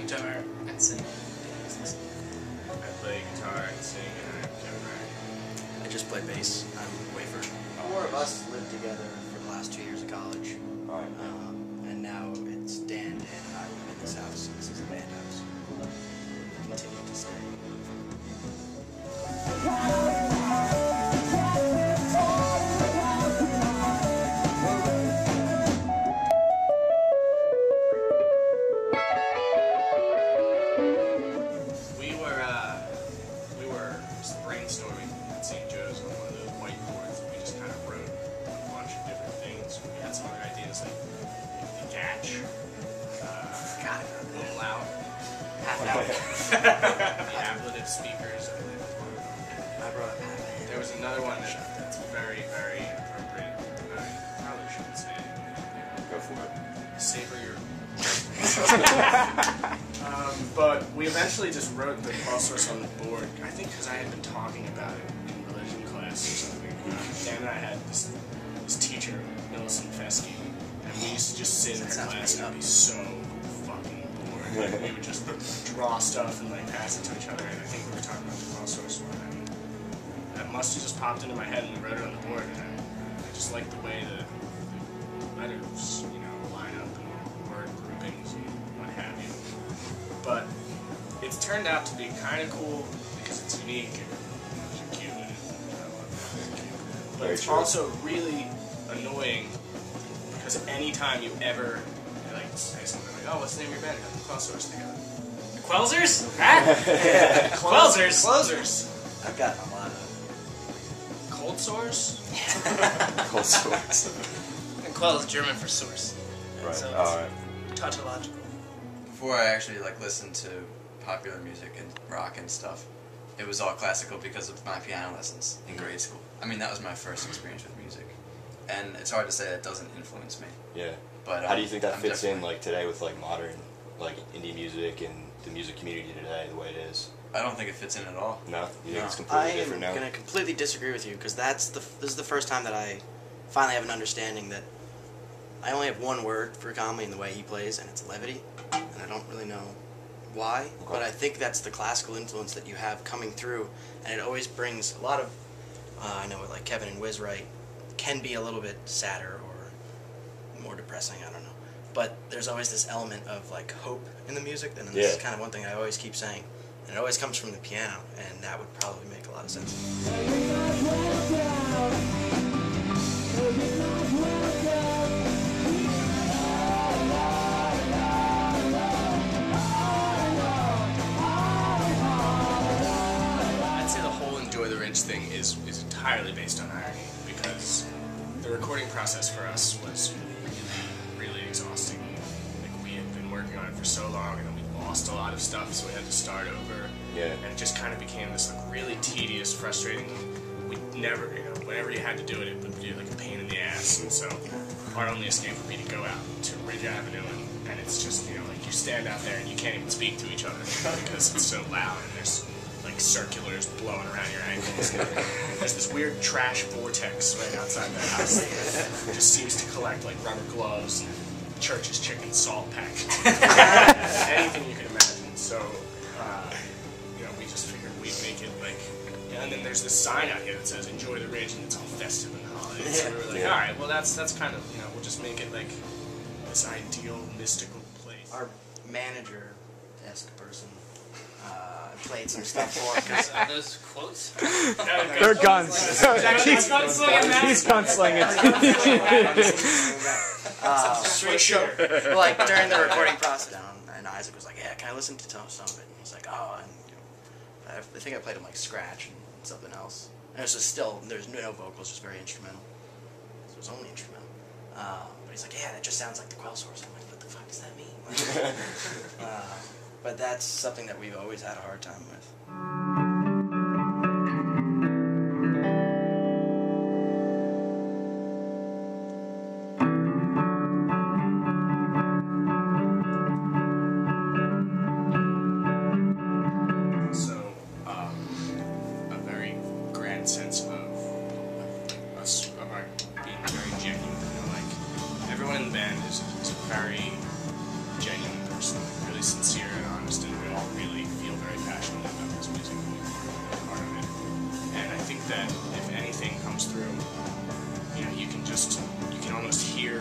guitar and sing. I play guitar and sing, and I'm Kevin. I just play bass. I'm Wafer. 4 of us lived together for the last 2 years of college. Alright. And now it's Dan and I live in this house. This is a band house. Continue to stay. We were brainstorming at St. Joe's on one of those whiteboards, and we just kind of wrote a bunch of different things. We had some other ideas like the Gatch, Umlaut, the ablative speakers. I brought up half. There was another one that's very, very appropriate. I probably shouldn't say it. Go for it. Savor your... but we eventually just wrote the Quelle Source on the board, I think because I had been talking about it in religion class or something. Dan and I had this teacher, Millicent Fesky, and we used to just sit in her class and be so fucking bored. We would just draw stuff and like pass it to each other, and I think we were talking about the Quelle Source one, and that must have just popped into my head and we wrote it on the board, and I just liked the way the letters, you know, line up and word groupings and what have you. But it's turned out to be kind of cool because it's unique and cute, and I love that. But it's also really annoying because anytime you ever like say something like, "Oh, what's the name of your band?" You got the Quelle Source together. The Quellsers? Huh? Quellsers. Closers. I've gotten a lot of Cold sores. Cold Source. And Quell is German for source. Right. So it's Alright. tautological. Before I actually listened to popular music and rock and stuff, it was all classical because of my piano lessons in grade school. I mean, that was my first experience with music, and it's hard to say that doesn't influence me. Yeah. But how do you think that I'm fits in definitely- like today with like modern like indie music and the music community today, the way it is? I don't think it fits in at all. No, you think No. it's I completely am different now? going to completely disagree with you because this is the first time that I finally have an understanding that I only have one word for comedy in the way he plays, and it's levity, and I don't really know why, but I think that's the classical influence that you have coming through, and it always brings a lot of, I know like Kevin and Wiz write, can be a little bit sadder or more depressing, I don't know, but there's always this element of like hope in the music, and this is kind of one thing I always keep saying, and it always comes from the piano, and that would probably make a lot of sense. I'd say the whole Enjoy the Ridge thing is entirely based on irony because the recording process for us was really, really exhausting. Like we had been working on it for so long and then we lost a lot of stuff, so we had to start over. Yeah. And it just kind of became this like really tedious, frustrating. We never, you know, whenever you had to do it, it would be like a pain in the ass. And so our only escape would be to go out to Ridge Avenue and it's just, you know, like you stand out there and you can't even speak to each other because it's so loud and there's like circulars blowing around your ankles. And there's this weird trash vortex right outside the house that just seems to collect like rubber gloves and church's chicken salt packets. Anything you can imagine. So, you know, we just figured we'd make it like, yeah, and then there's this sign out here that says "Enjoy the Ridge" and it's all festive and holiday. So we were like, all right, well that's kind of, you know, we'll just make it like this ideal mystical place. Our manager-esque person played some stuff for us. Are those quotes? They're guns. He's gunslinging that? He's gunslinging. Straight shooter. Well, like during the recording process, and Isaac was like, "Yeah, can I listen to some of it?" And he's like, "Oh," and you know, I think I played him like scratch and something else. And it was just still there's no vocals, just very instrumental. So it was only instrumental. But he's like, "Yeah, that just sounds like the Quelle Source." I'm like, "What the fuck does that mean?" But that's something that we've always had a hard time with. A very grand sense of us, of our being very genuine. You know, like everyone in the band is a very genuine person, like, really sincere and honest, and we all really feel very passionate about this music and we want to be a part of it. And I think that if anything comes through, you know, you can almost hear